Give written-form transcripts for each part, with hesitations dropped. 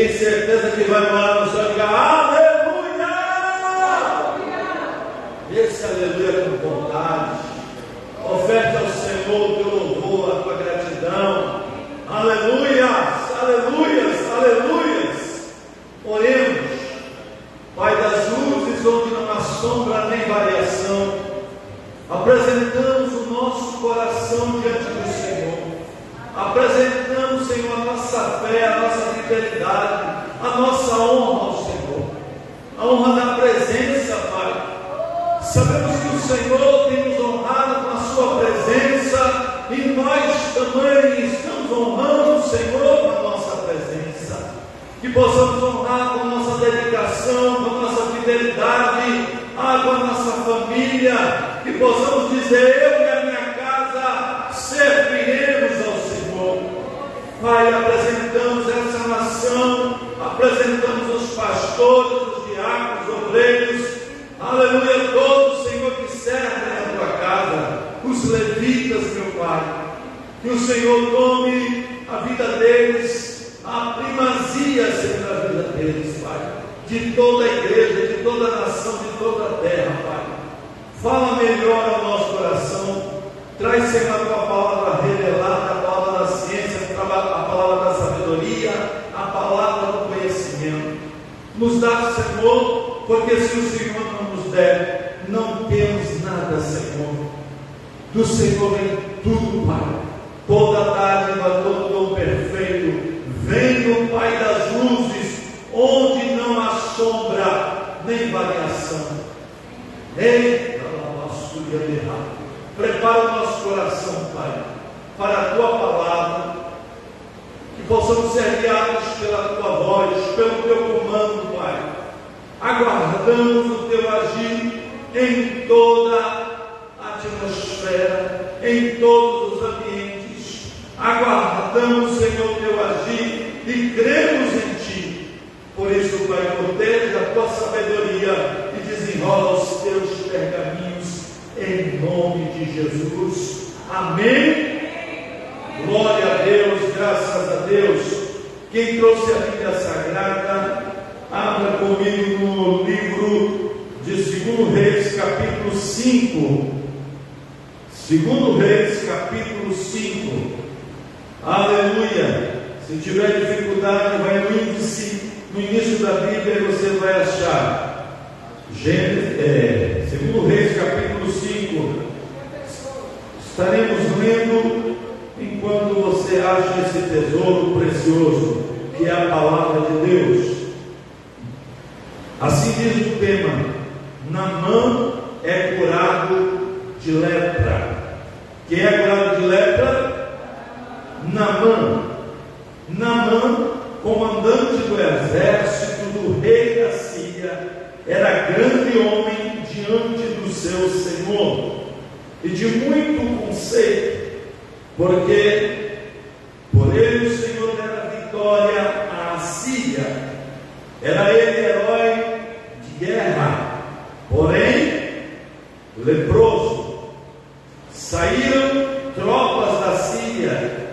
tem certeza que vai morar no céu, diga aleluia! Esse aleluia com vontade. Oferte ao Senhor o teu louvor, a tua gratidão. Aleluias, aleluias, aleluias. Oremos. Pai das luzes, onde não há sombra nem variação, apresentamos o nosso coração diante do Senhor. Apresentamos, Senhor, a nossa fé, a nossa fidelidade, a nossa honra ao Senhor, a honra da presença, Pai. Sabemos que o Senhor tem nos honrado com a sua presença, e nós também estamos honrando o Senhor com a nossa presença. Que possamos honrar com a nossa dedicação, com a nossa fidelidade, com a nossa família, que possamos dizer: eu e a minha casa serviremos ao Senhor. Pai, apresentamos essa nação, apresentamos os pastores, os diáconos, os obreiros, aleluia, todos, Senhor, que servem a tua casa, os levitas, meu Pai, que o Senhor tome a vida deles, a primazia, Senhor, da vida deles, Pai, de toda a igreja, de toda a nação, de toda a terra, Pai. Fala melhor ao nosso coração, traz, Senhor, a tua palavra revelada, a palavra da ciência, a palavra da sabedoria, a palavra do conhecimento. Nos dá, Senhor, porque se o Senhor não nos der, não temos nada, Senhor. Do Senhor vem tudo, Pai. Toda dádiva, todo dom perfeito vem do Pai das luzes, onde não há sombra nem variação. Eita, prepara o nosso coração, Pai, para a tua palavra, que possamos ser guiados pela tua voz, pelo teu comando, Pai. Aguardamos o teu agir em toda a atmosfera, em todos os ambientes. Aguardamos, Senhor, o teu agir e cremos em ti. Por isso, Pai, proteja a tua sabedoria e desenrola os teus pergaminhos em nome de Jesus. Amém. Glória a Deus, graças a Deus. Quem trouxe a Bíblia Sagrada, abra comigo no livro de 2 Reis, capítulo 5. 2 Reis, capítulo 5. Aleluia. Se tiver dificuldade, vai no início da Bíblia e você vai achar. 2 Reis, capítulo 5. Estaremos lendo enquanto você acha esse tesouro precioso, que é a palavra de Deus. Assim diz o tema: Naamã é curado de lepra. Quem é curado de lepra? Naamã. Naamã, comandante do exército do rei da Síria, era grande homem diante do seu Senhor e de muito conceito, porque por ele o Senhor dera vitória à Síria. Era ele herói de guerra, porém leproso. Saíram tropas da Síria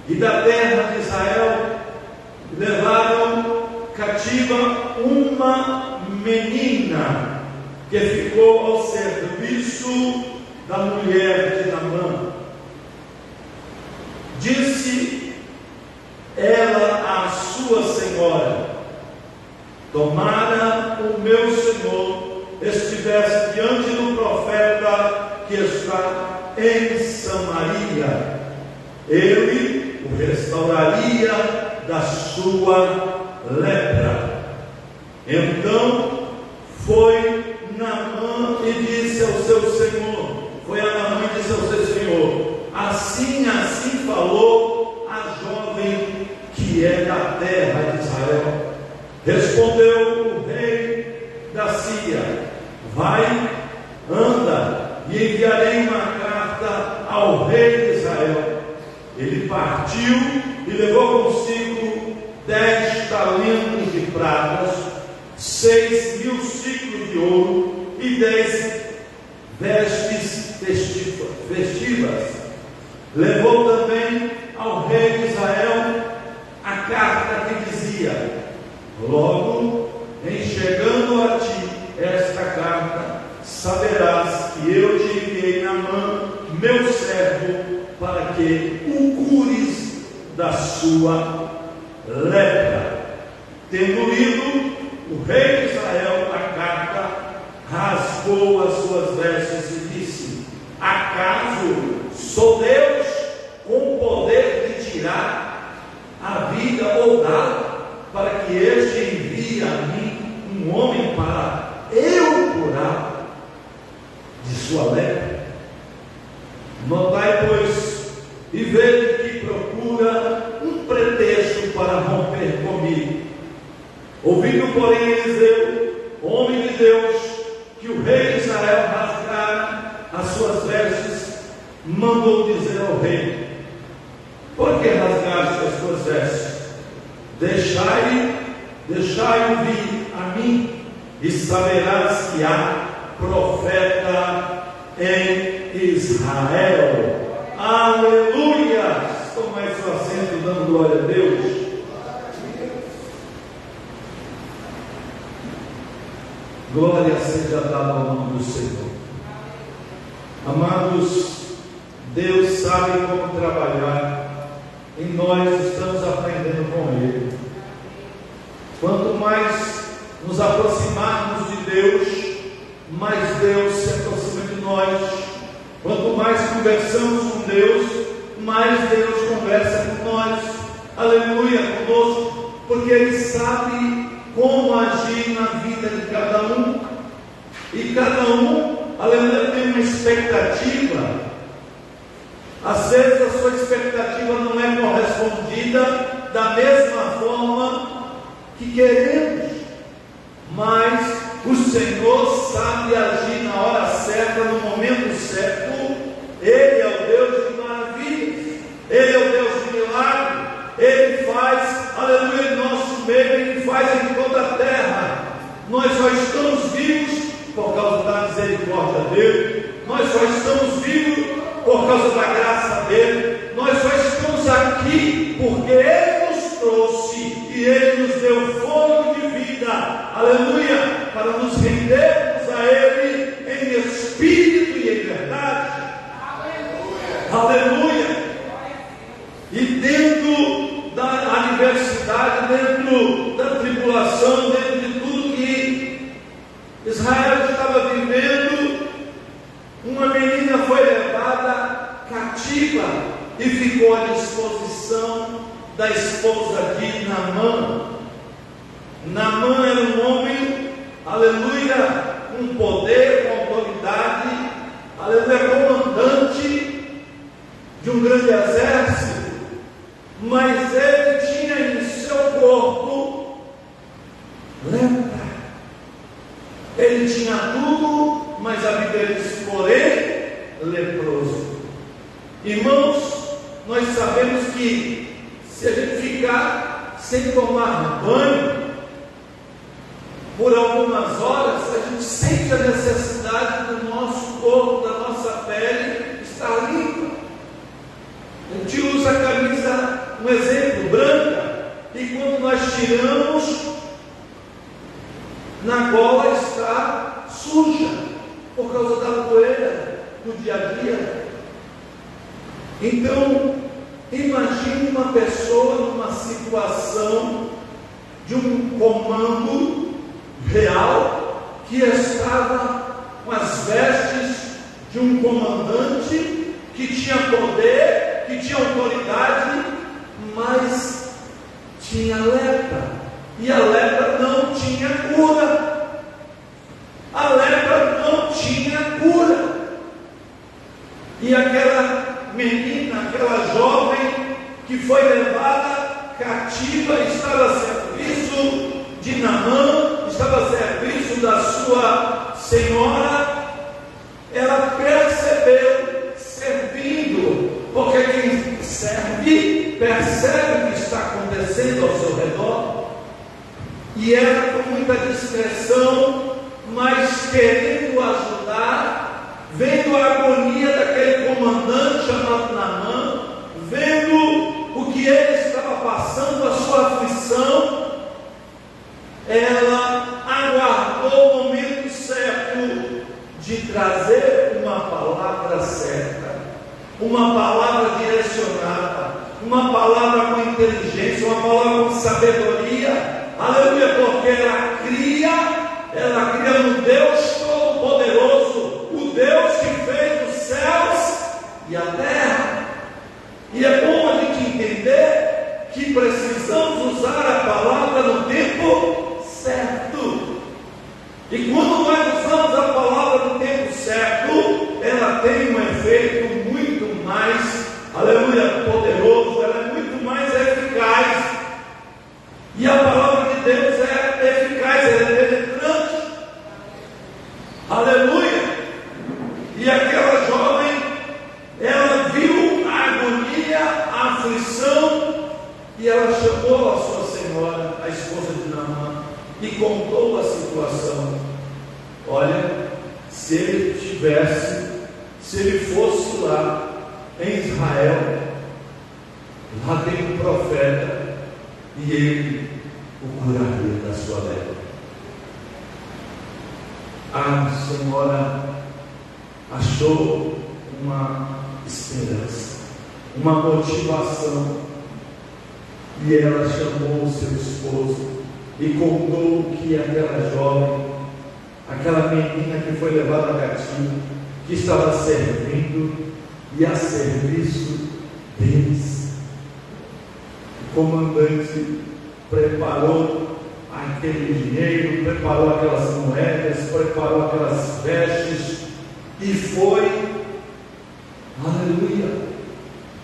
e da terra de Israel, levaram cativa uma menina que ficou ao serviço da mulher de Naamã. Disse ela à sua senhora: tomara o meu senhor estivesse diante do profeta que está em Samaria, ele o restauraria da sua lepra. Então foi Naamã e disse ao seu senhor, ao seu senhor: assim falou a jovem que é da terra de Israel. Respondeu o rei da Síria: vai, anda, e enviarei uma carta ao rei de Israel. Ele partiu e levou consigo 10 talentos de pratas, 6.000 ciclos de ouro e 10 vestes festivas. Levou também ao rei de Israel a carta que dizia: da sua lepra. Tendo lido, o rei de Israel a carta, rasgou as suas vestes e disse: acaso sou Deus com o poder de tirar a vida ou dar, para que este envie a mim um homem para eu curar de sua lepra? Notai, pois, e vejo que procura um pretexto para romper comigo. Ouvindo, porém, Eliseu, homem de Deus, que o rei de Israel rasgara as suas vestes, mandou dizer ao rei: por que rasgaste as suas vestes? Deixai-o vir a mim, e saberás que há profeta em Israel. Aleluia! Tomai seu assento, dando glória a Deus. Glória seja dada ao nome do Senhor. Amados, Deus sabe como trabalhar e nós estamos aprendendo com Ele. Quanto mais nos aproximarmos de Deus, mais Deus se aproxima de nós. Quanto mais conversamos com Deus, mais Deus conversa com nós. Aleluia, conosco, porque Ele sabe como agir na vida de cada um. E cada um, aleluia, tem uma expectativa. Às vezes a sua expectativa não é correspondida da mesma forma que queremos, mas o Senhor sabe agir na hora certa, no momento certo. Ele é o Deus de maravilhas, Ele é o Deus de milagre. Ele faz, aleluia, em nosso meio, Ele faz em toda a terra. Nós só estamos vivos por causa da misericórdia dEle, nós só estamos vivos por causa da graça dEle, nós só estamos aqui porque Ele nos trouxe e Ele nos deu fôlego de vida, aleluia, para nos rendermos a Ele em espírito e em verdade. Aleluia! E dentro da adversidade, dentro da tribulação, dentro de tudo que Israel estava vivendo, uma menina foi levada cativa e ficou à disposição da esposa de Naamã. Naamã era um homem, aleluia, com poder, com autoridade, aleluia, comandante de um grande exército, mas ele tinha em seu corpo lepra. Ele tinha tudo, mas a Bíblia diz, porém, leproso. Irmãos, nós sabemos que se a gente ficar sem tomar banho por algumas horas, a gente sente a necessidade do nosso corpo, da nossa pele estar limpa. A gente usa a camisa, um exemplo, branca, e quando nós tiramos, na gola está suja, por causa da poeira do dia a dia. Então, imagine uma pessoa numa situação de um comando real, que estava com as vestes de um comandante que tinha poder, que tinha autoridade, mas tinha lepra, e a lepra não tinha cura. A lepra não tinha cura. E aquela menina, aquela jovem que foi levada cativa, estava a serviço de Naamã, estava a serviço da sua senhora. Ela percebeu, servindo, porque quem serve percebe o que está acontecendo ao seu redor, e ela com muita discreção, mas querendo ajudar, vendo a agonia daquele comandante chamado Naamã, vendo o que ele estava passando, a sua aflição, ela aguardou o momento certo de trazer uma palavra certa, uma palavra direcionada, uma palavra com inteligência, uma palavra com sabedoria, aleluia, porque ela cria no Deus Todo-Poderoso, o Deus que fez os céus e a terra. E é bom a gente entender que precisamos usar a palavra no tempo certo. E quando nós usamos a palavra no tempo certo, ela tem um efeito muito mais, aleluia, poderoso, ela é muito mais eficaz. E a palavra de Deus é eficaz, ela é penetrante. Aleluia. E aquela jovem, ela viu a agonia, a aflição, e ela chamou a sua senhora, a esposa de Naamã, e contou a situação. Olha, se ele fosse lá em Israel, lá tem um profeta, e ele o curaria da sua lepra. A senhora achou uma esperança, uma motivação, e ela chamou o seu esposo e contou que aquela jovem, aquela menina que foi levada cativo, que estava servindo e a serviço deles. O comandante preparou aquele dinheiro, preparou aquelas moedas, preparou aquelas vestes e foi, aleluia,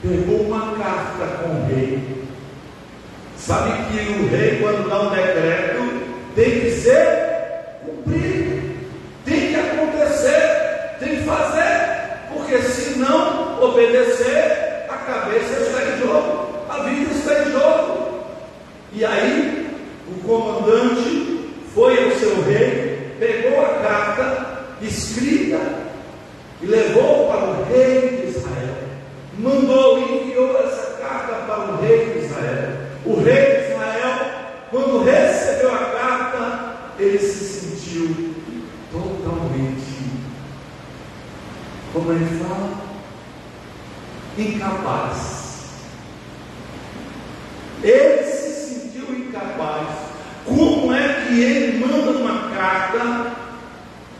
pegou uma carta com o rei. Sabe que o rei, quando dá um decreto, tem que ser cumprido, tem que acontecer, tem que fazer, porque se não obedecer, a cabeça está em jogo, a vida está em jogo. E aí o comandante foi ao seu rei, pegou a carta escrita e levou para o rei de Israel, mandou e enviou essa carta para o rei de Israel. O rei de Israel, quando recebeu a carta, ele se sentiu totalmente, como ele fala, incapaz. Ele se sentiu incapaz. Como é que ele manda uma carta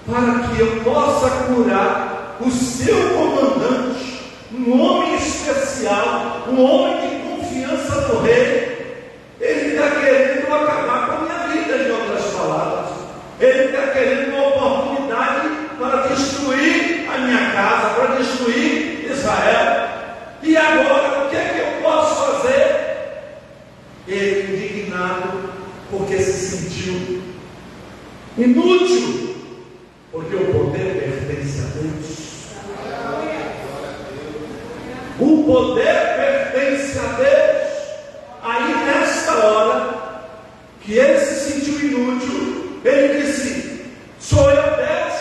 para que eu possa curar o seu comandante, um homem especial, um homem de confiança do rei? Ele está querendo acabar com a minha vida, em outras palavras. Ele está querendo uma oportunidade para destruir a minha casa, para destruir Israel. E agora, o que é que eu posso fazer? Ele, indignado, porque se sentiu inútil, porque o poder pertence a Deus. O poder pertence a Deus. Aí nessa hora que ele se sentiu inútil, ele disse: sou eu Deus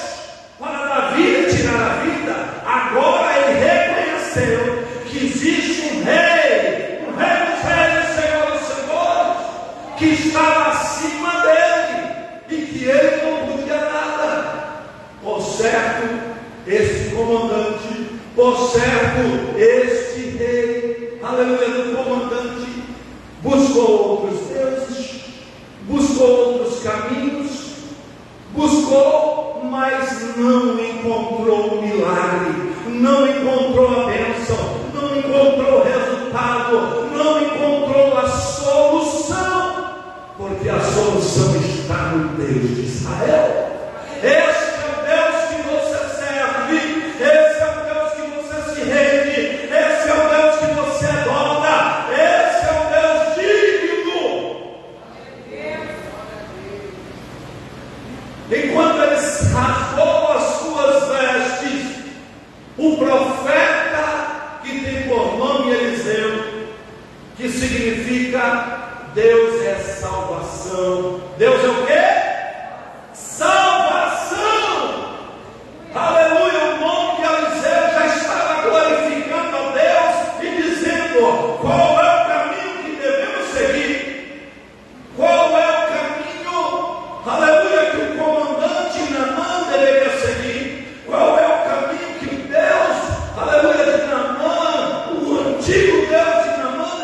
para dar vida e tirar a vida. Agora ele reconheceu que existe um rei dos reis, Senhor dos senhores, que estava acima dele e que ele não podia nada. Por certo, este comandante, por certo, este rei, aleluia, do comandante, buscou outros deuses, buscou outros caminhos, buscou, mas não encontrou o milagre, não encontrou a bênção, não encontrou o resultado, não encontrou a solução, porque a solução está no Deus de Israel. Esse é o Deus que você serve, esse é o Deus que você se rende, esse é o Deus que você adora, esse é o Deus digno. Enquanto ele rasgou as suas vestes, o profeta, que tem por nome Eliseu, que significa Deus é salvação. Deus é o quê? Salvação. Aleluia. O nome de Eliseu já estava glorificando a Deus e dizendo qual é o caminho que devemos seguir, qual é o caminho, aleluia, que o comandante Naamã deveria seguir, qual é o caminho que Deus, aleluia, de Naamã, o antigo Deus de Naamã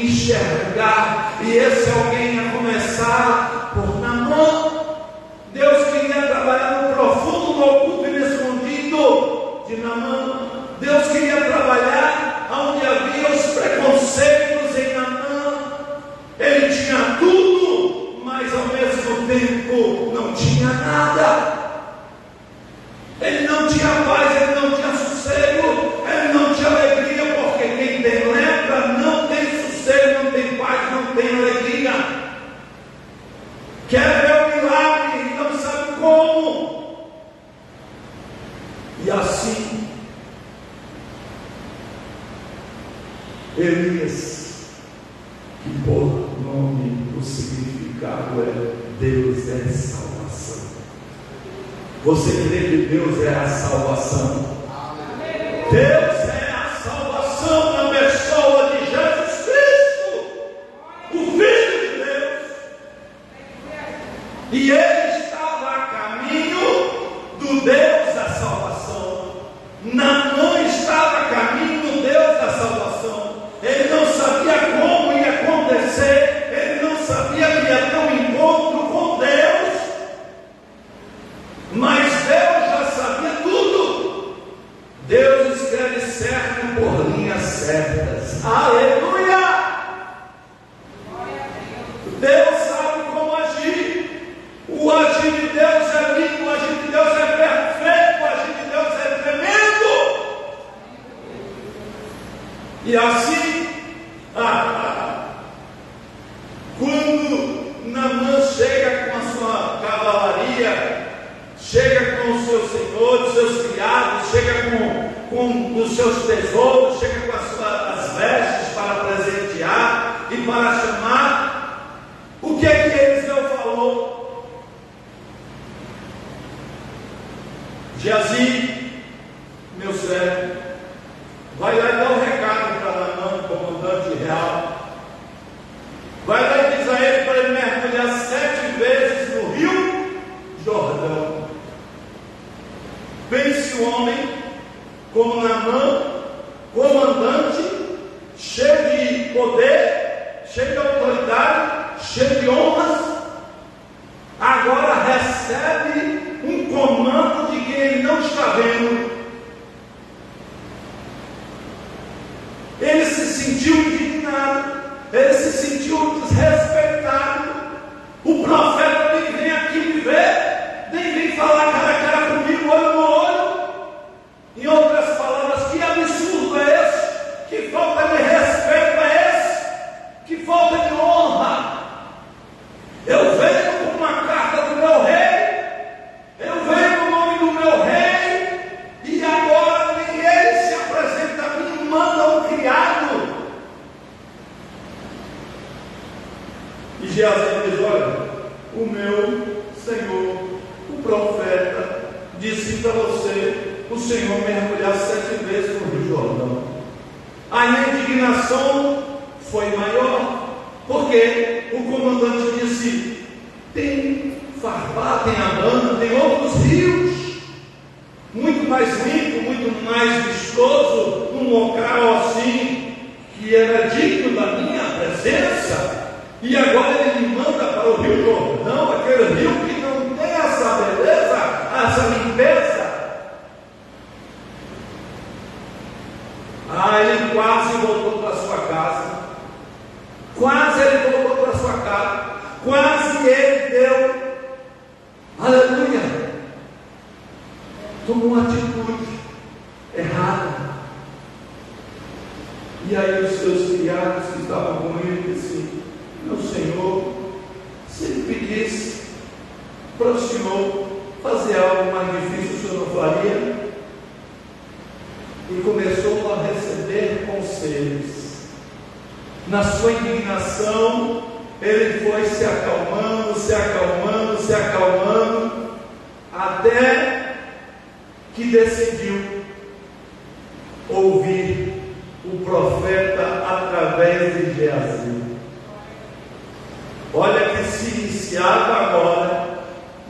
enxergar, e esse alguém ia começar por Naamã. Deus queria trabalhar no profundo, no oculto inescondido de Naamã. Deus queria trabalhar onde havia os preconceitos em Naamã. Ele tinha tudo, mas ao mesmo tempo não tinha nada. Ele não tinha paz, ele não tinha sossego, ele não tinha alegria, porque quem tem lepra não tem sossego, não tem paz, não tem alegria. Quer ver o milagre e não sabe como. E assim, Elias, que por nome o significado é Deus é salvação. Você crê que Deus é a salvação? Deus é a salvação na pessoa de Jesus Cristo, o Filho de Deus. E ele estava a caminho do Deus da salvação. Naamã estava a caminho do Deus da salvação. Ele não sabia como ia acontecer, ele não sabia que ia ter um encontro com Deus, mas Deus já sabia tudo. Deus escreve certo por linhas certas. Aleluia! Deus sabe como agir. O agir de Deus é lindo, o agir de Deus é perfeito, o agir de Deus é tremendo. E assim, quando Naamã chega com a sua cavalaria, chega com os seus senhores, seus criados, chega com os seus tesouros, chega com as vestes para presentear e para chamar, o que é que Eliseu falou? Geazi, meu servo, vai lá e dá um recado para Naamã, comandante real. Vai lá e diz a ele para ele mergulhar 7 vezes no rio Jordão. Pense o homem como Naamã, comandante, cheio de poder, cheio de autoridade, cheio de honras, agora recebe um comando de quem ele não está vendo. Ele se sentiu indignado, ele se sentiu desrespeitado. O profeta nem vem aqui me ver, nem vem falar cara a cara comigo, olho no olho. Em outras palavras, que absurdo é esse? Que falta de respeito é esse? Que falta de honra? Eu venho com uma carta do meu rei, eu venho no nome do meu rei, e agora nem ele se apresenta a mim, manda um criado. E Geazi diz: olha, o meu Senhor, o profeta, disse para você, o Senhor mergulhar 7 vezes no Rio Jordão. A indignação foi maior, porque o comandante disse: tem Farpá, tem Abana, tem outros rios, muito mais limpo, muito mais vistoso, num local assim, que era digno da minha presença. E agora ele me manda para o Rio Jordão, aquele rio que não tem essa beleza, essa limpeza. Ele quase voltou para sua casa. Quase ele voltou para sua casa. Quase ele deu, aleluia, tomou uma atitude errada. E aí os seus criados que estavam com ele disseram: meu Senhor, se ele pedisse para o Senhor fazer algo mais difícil, o Senhor não faria? E começou a receber conselhos. Na sua indignação, ele foi se acalmando, se acalmando, se acalmando, até que decidiu ouvir o profeta através de Geazi. Olha que se iniciava agora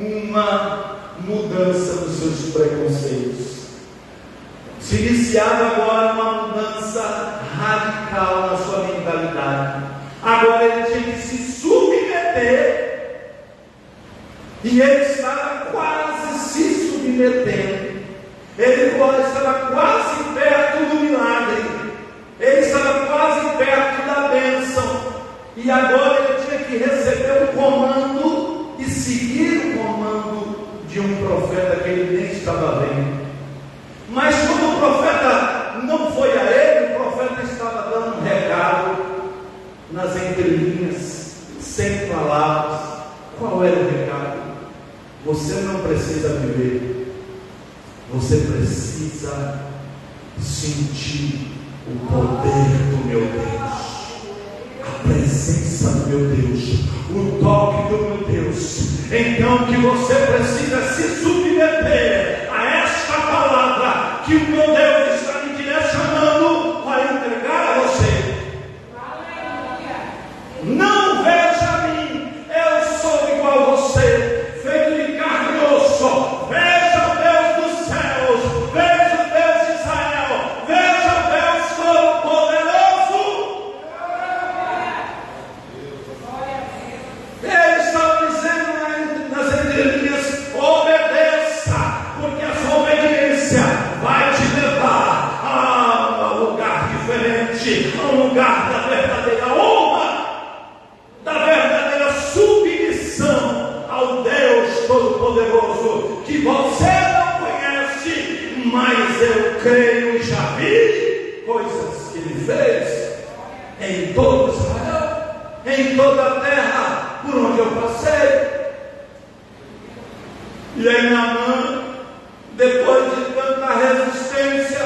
uma mudança dos seus preconceitos. Se iniciava agora uma mudança radical na sua mentalidade. E ele estava quase se submetendo. Ele estava quase perto do milagre. Ele estava quase perto da bênção. E agora ele tinha que receber o comando e seguir o comando de um profeta que ele nem estava vendo. Mas quando o profeta não foi a ele, o profeta estava dando um recado nas entrelinhas, sem palavras. Qual era o recado? Você não precisa viver, você precisa sentir o poder do meu Deus, a presença do meu Deus, o toque do meu Deus. Então que você precisa se submeter a esta palavra que o meu Deus está me direcionando para entregar a você. Não veja a mim, eu sou igual a você, feito de carne e osso. Veja o Deus dos céus, veja o Deus de Israel, veja o Deus Todo-Poderoso. Ele estava dizendo nas entrelinhas: obedeça, porque a sua obediência vai te levar a um lugar diferente, a um lugar da verdadeira honra, da verdadeira submissão ao Deus Todo-Poderoso, que você não conhece, mas eu creio e já vi coisas que ele fez em todo Israel, em toda a terra por onde eu passei. E aí Naamã, depois de tanta resistência,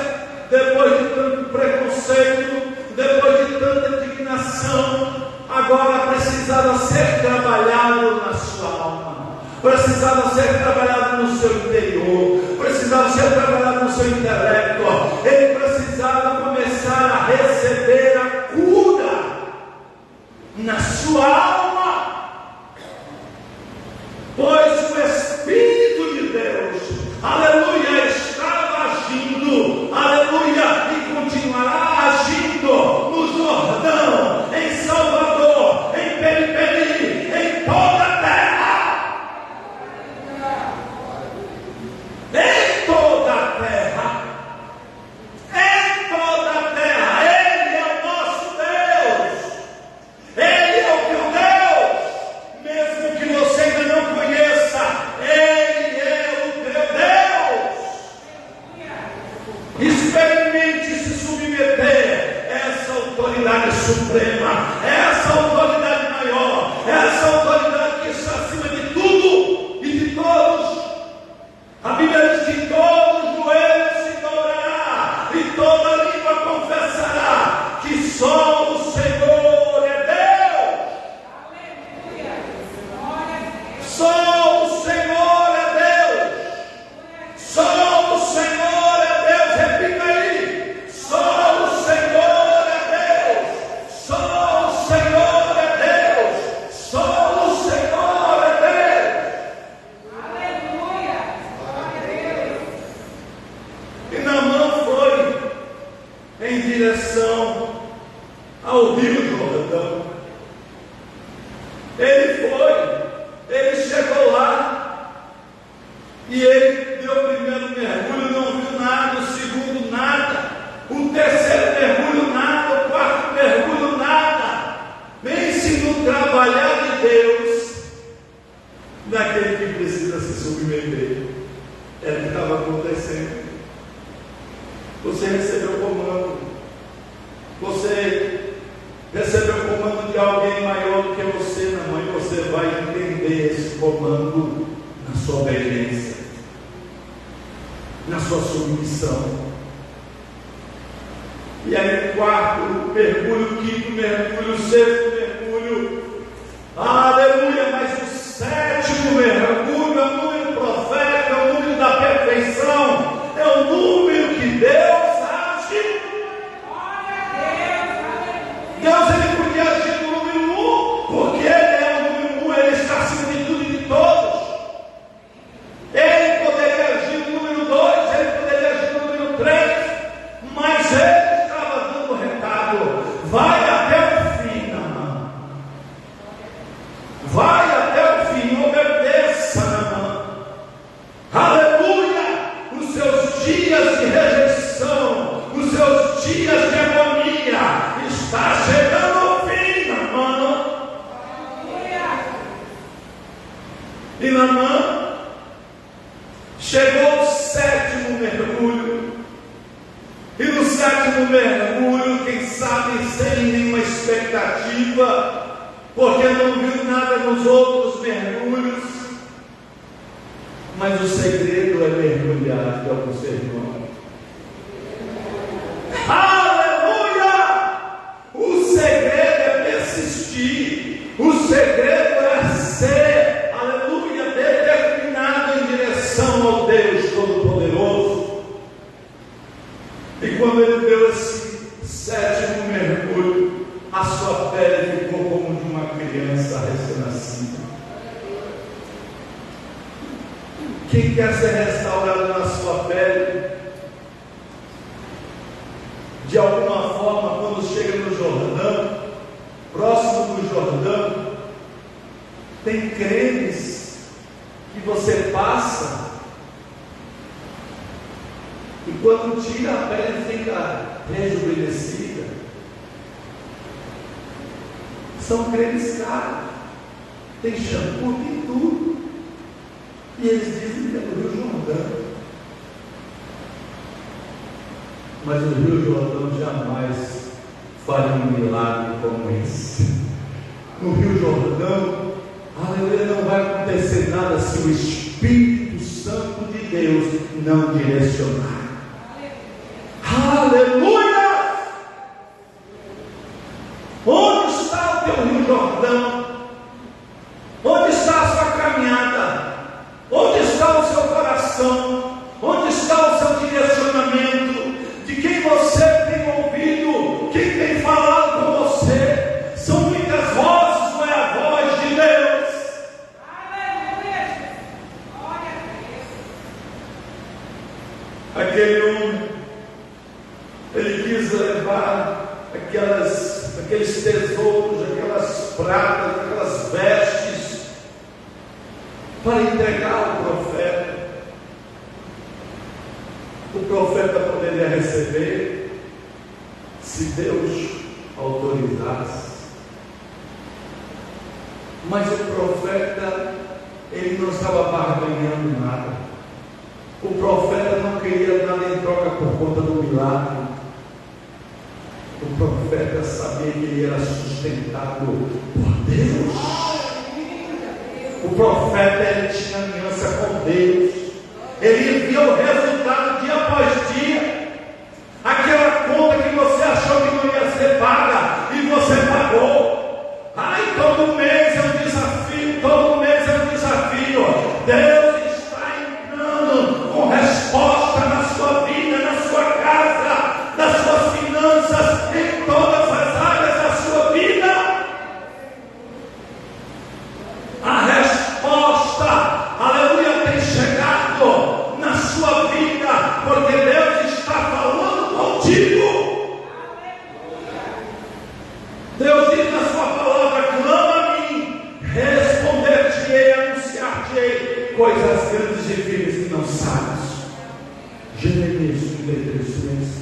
depois de tanto preconceito, depois de tanta indignação, agora precisava ser trabalhado na sua alma, precisava ser trabalhado no seu interior, precisava ser trabalhado no seu intelecto. Ele precisava começar a receber a cura na sua alma, pois o Espírito de Deus, aleluia, estava agindo, aleluia, e continuará agindo no Jordão, em Salvador, em Periperi, em toda a terra, em toda a terra, em toda a terra. Ele é o nosso Deus, Ele é o teu Deus, mesmo que você ainda não conheça, Ele é o teu Deus. Experimente se submeter a essa autoridade suprema, essa autoridade maior, essa autoridade que está acima de tudo e de todos. A Bíblia diz que todo joelho se dobrará e toda língua confessará que só o Senhor é Deus. Só o Senhor é Deus. Só o Senhor é Deus. Repita aí. Só o Senhor é Deus. Só o Senhor é Deus. Só o Senhor é Deus. Aleluia. E Naamã foi em direção ao Rio Jordão. Ele chegou lá e ele deu o primeiro mergulho, não viu nada, o segundo nada, o terceiro mergulho nada, o quarto mergulho nada. Pense no trabalhar de Deus naquele que precisa se submeter. Era o que estava acontecendo. Você recebeu o comando, você recebeu o comando de alguém maior do que você, na mãe. Você vai entender esse comando na sua obediência, na sua submissão. E aí, quarto mergulho, quinto mergulho, sexto mergulho, aleluia. Mas o sétimo mergulho é o número profético, é o número da perfeição, é o número que Deus age. Deus, ele podia agir no número 1, porque ele é o número 1, ele está acima de tudo e de todos. Ele poderia agir no número 2, ele poderia agir no número 3, mas ele estava dando recado: vai até o fim, Naamã. seus dias de agonia está chegando ao fim, Naamã. E Naamã chegou ao 7º mergulho. E no 7º mergulho, quem sabe sem nenhuma expectativa, porque não viu nada nos outros mergulhos, mas o segredo é mergulhar, que é o que você irmão. Aleluia! O segredo é persistir, o segredo é ser, aleluia, determinado em direção ao Deus Todo-Poderoso. E quando ele deu esse 7º mergulho, a sua pele ficou como de uma criança recém-nascida. Quem quer ser restaurado na sua pele, de alguma forma, quando chega no Jordão, próximo do Jordão, tem cremes que você passa, e quando tira a pele fica rejuvenescida. São cremes caros, tem shampoo, tem tudo. E eles dizem que é do Rio Jordão. Mas o Rio Jordão jamais faria um milagre como esse. No Rio Jordão, aleluia, não vai acontecer nada se o Espírito Santo de Deus não direcionar. Aleluia! Onde está o teu Rio Jordão? Onde está a sua caminhada? Onde está o seu coração? Onde está o seu direcionamento? De quem você tem ouvido? Quem tem falado com você? São muitas vozes, não é a voz de Deus. Aleluia! Glória a Deus. Aquele homem, ele quis levar aqueles tesouros, aquelas pratas, aquelas vestes, para entregar ao profeta. O profeta poderia receber, se Deus autorizasse. Mas o profeta, ele não estava barganhando nada. O profeta não queria nada em troca por conta do milagre. O profeta sabia que ele era sustentado por Deus. O profeta, ele tinha aliança com Deus. Ele via o resultado dia após dia. Aquela conta que você achou que não ia ser paga e você pagou. Ai, todo mês é um desafio, todo mês é um desafio. Deus está entrando com resposta na sua vida, na sua casa, nas suas finanças, em todas as áreas da sua vida. A resposta, aleluia, tem chegado na sua vida, porque Deus está falando contigo. Deus diz na sua palavra: clama a mim, responder-te-ei, anunciar-te-ei coisas grandes e firmes que não sabes. Jeremias 33:3.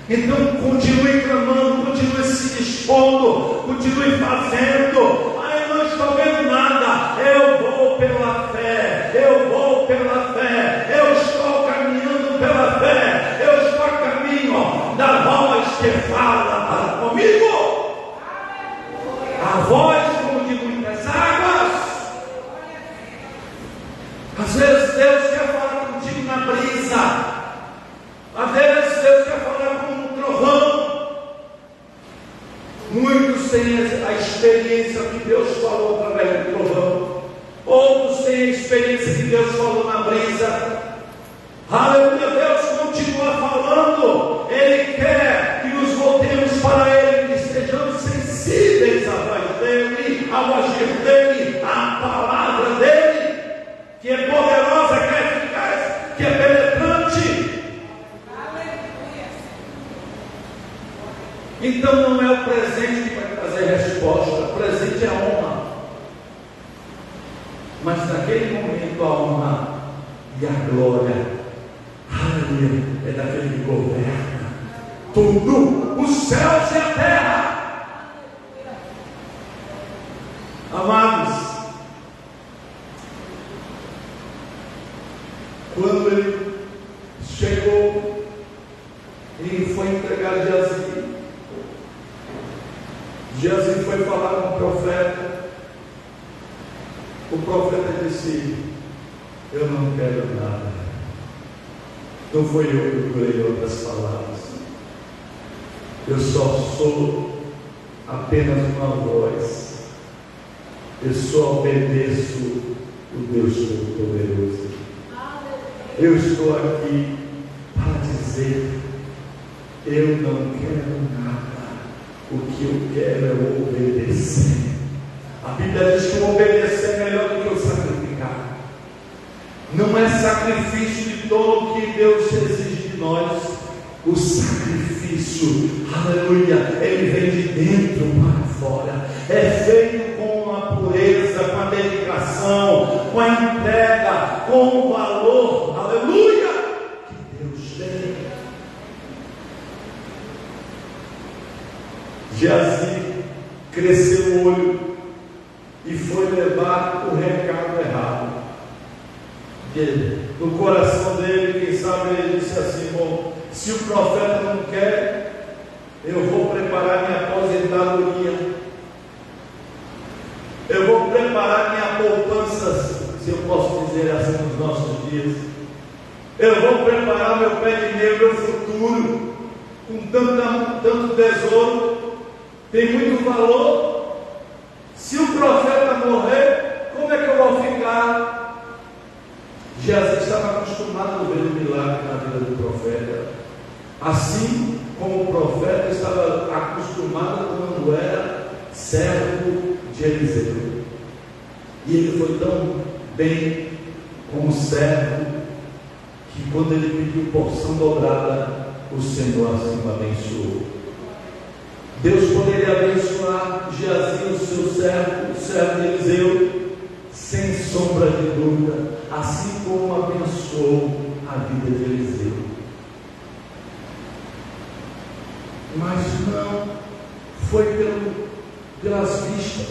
Então continue clamando, continue se dispondo, continue fazendo. Ai, não estou vendo nada. Eu vou pela fé, eu vou pela fé, eu estou caminhando pela fé, eu estou a caminho da voz que fala para comigo. A voz como de muitas águas. Às vezes Deus quer falar contigo na brisa. Às vezes Deus quer falar com um trovão. Muitos têm a experiência que Deus falou através do trovão. Outros têm a experiência que Deus falou na brisa. Aleluia, Deus continua falando. Ele quer que nos voltemos para Ele, que estejamos sensíveis à voz dEle, ao agir dEle, à palavra dEle, que é poderosa, que é eficaz, que é penetrante. Então não é o presente que vai trazer resposta, o presente é a honra. Mas naquele momento a honra e a glória, aleluia, é daquele que governa. tudo, os céus e a terra. Amados, quando ele chegou e foi entregar Geazi, Geazi foi falar com o profeta. O profeta disse: eu não quero nada. Não foi eu que procurei outras palavras. Eu só sou apenas uma voz. Eu só obedeço o Deus Todo-Poderoso. Eu estou aqui para dizer: eu não quero nada. O que eu quero é obedecer. A Bíblia diz que o obedecer é melhor do que o sacrificar. Não é sacrifício de todo que Deus exige de nós. O sacrifício, aleluia, ele vem de dentro para fora. É feito com a pureza, com a dedicação, com a entrega, com o valor, aleluia, que Deus tem. Geazi cresceu o olho e foi levar o recado errado. No coração dele, quem sabe ele disse assim: bom, se o profeta não quer, eu vou preparar minha aposentadoria, eu vou preparar minha poupança, se eu posso dizer assim nos nossos dias. Eu vou preparar meu pé de meia, meu futuro, com tanto tesouro, tem muito valor. Se o profeta morrer, como é que eu vou ficar? Geazi estava acostumado a ver o milagre na vida do profeta, assim como o profeta estava acostumado quando era servo de Eliseu. E ele foi tão bem como servo que quando ele pediu porção dobrada, o Senhor assim o abençoou. Deus poderia abençoar Geazi, o seu servo, o servo de Eliseu, sem sombra de dúvida, assim como abençoou a vida de Eliseu. Mas não foi pelas vistas,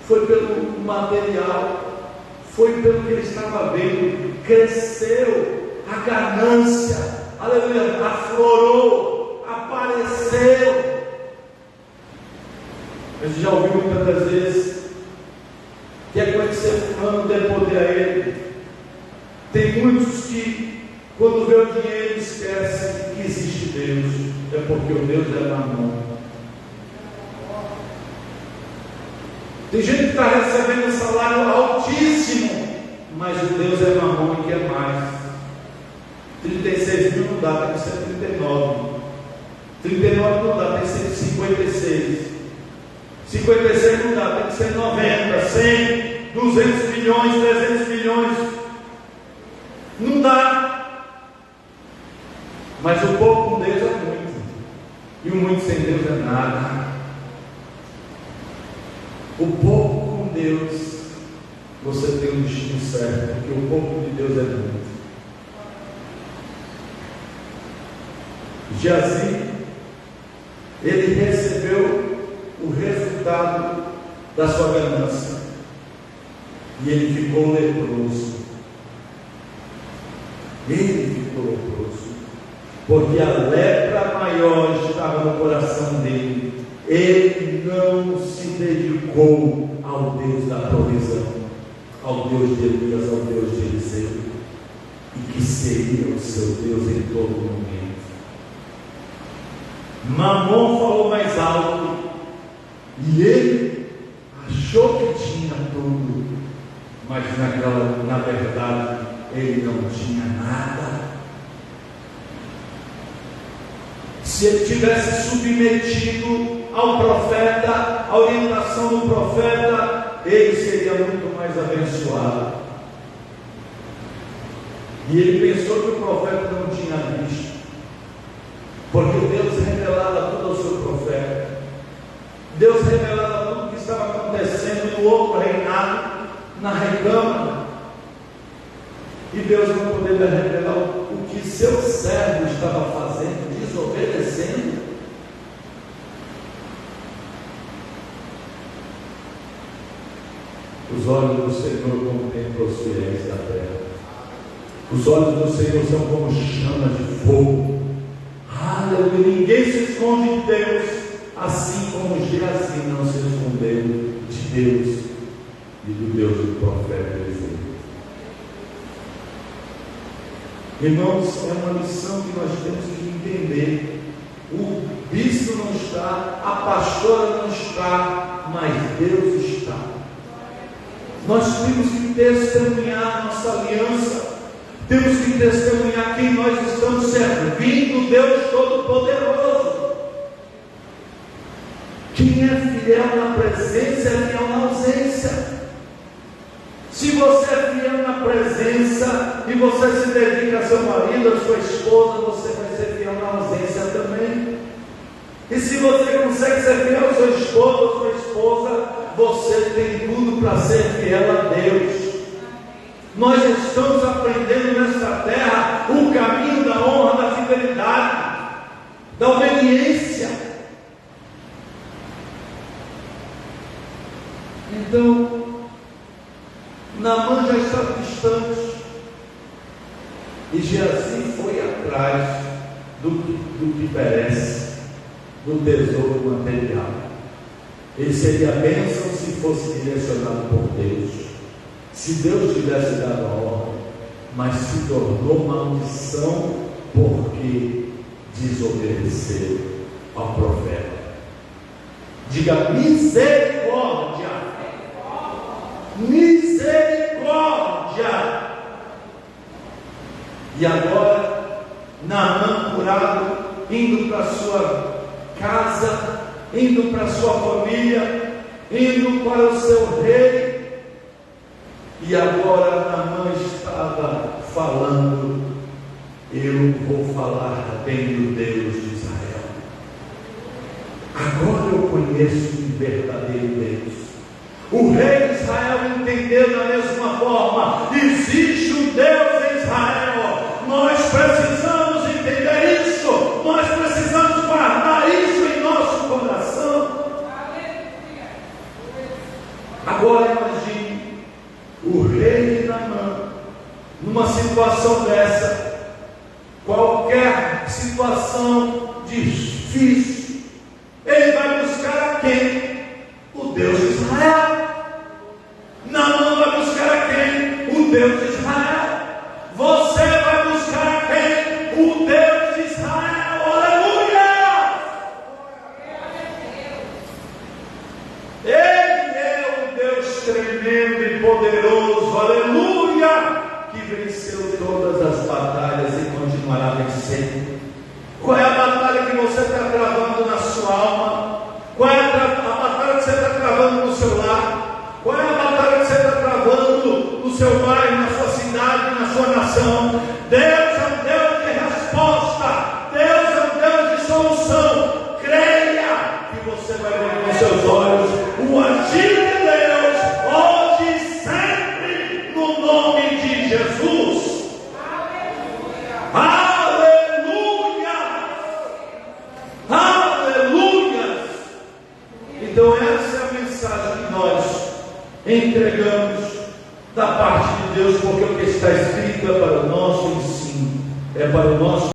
foi pelo material, foi pelo que ele estava vendo. Cresceu a ganância, aleluia, aflorou, apareceu. A gente já ouviu muitas vezes: quer conhecer fulano, dê poder a ele. Tem muitos que, quando vê o dinheiro, esquecem que existe Deus. É porque o Deus é Mamon. Tem gente que está recebendo um salário altíssimo, mas o Deus é Mamon e quer mais. 36 mil não dá, tem que ser 39. 39 não dá, tem que ser 56. 56 não dá, tem que ser 90, 100, 200 milhões, 300 milhões. Não dá. Mas o pouco com Deus é muito, e o muito sem Deus é nada. O pouco com Deus, você tem um destino certo, porque o pouco de Deus é muito. Geazi, ele recebeu o resultado da sua ganância, e ele ficou leproso. Ele ficou leproso, porque a lepra maior estava no coração dele. Ele não se dedicou ao Deus da provisão, ao Deus de Elias, ao Deus de Eliseu, e que seria o seu Deus em todo momento. Mamon falou mais alto, e ele achou que tinha tudo, mas na verdade ele não tinha nada. Se ele tivesse submetido ao profeta, à orientação do profeta, ele seria muito mais abençoado. E ele pensou que o profeta não tinha visto, porque Deus revelava tudo ao seu profeta. Deus revelava tudo o que estava acontecendo no outro reinado, na recâmara. E Deus não poderia revelar o que seu servo estava fazendo, desobedecendo. olhos do Senhor contemplam os fiéis da terra. Os olhos do Senhor são como chamas de fogo. Aleluia! Ninguém se esconde de Deus, assim como Geazi não se escondeu de Deus e do Deus do profeta Eliseu. Irmãos, é uma lição que nós temos que entender. O bispo não está, a pastora não está, mas Deus está. Nós temos que testemunhar nossa aliança, temos que testemunhar quem nós estamos servindo, Deus Todo-Poderoso. Quem é fiel na presença é fiel na ausência. Se você é fiel na presença e você se dedica a seu marido, a sua esposa, você vai ser fiel na ausência também. E se você consegue ser fiel ao seu esposo, à sua esposa, você tem tudo para ser fiel a Deus. Nós estamos aprendendo nesta terra o caminho da honra, da fidelidade, da obediência. Então, Naamã já está distante, e Geazi foi atrás do que perece, do tesouro material. Ele seria bênção se fosse direcionado por Deus, se Deus tivesse dado a ordem, mas se tornou maldição porque desobedeceu ao profeta. Diga misericórdia. Misericórdia. E agora Naamã curado, indo para sua casa, indo para sua família, indo para o seu rei. E agora Naamã estava falando: eu vou falar bem do Deus de Israel. Agora eu conheço o verdadeiro Deus. O rei de Israel entendeu da mesma forma: existe um Deus em Israel. Nós precisamos entender isso. Nós precisamos guardar isso em nosso coração. Agora imagine o rei de Naamã numa situação dessa. Qualquer situação difícil, ele vai buscar a quem? O Deus de Israel. Naamã vai buscar a quem? O Deus de Israel. Você vai buscar a quem? O Deus de Israel. Aleluia! Ele é um Deus tremendo e poderoso. Aleluia! Que venceu todas as batalhas e continuará vencendo. Qual é a batalha que você está travando na sua alma? Qual é a batalha que você está travando no seu lar? Qual é a batalha que você está travando no seu bairro, na sua cidade, na sua nação? Deus é um Deus de resposta. Deus é um Deus de solução. Creia que você vai ver com seus olhos o agir de Deus, hoje e sempre, no nome de Jesus. Aleluia! Aleluia! Então essa é a mensagem que nós entregamos da parte de Deus, porque o que está escrito é para o nosso ensino, é para o nosso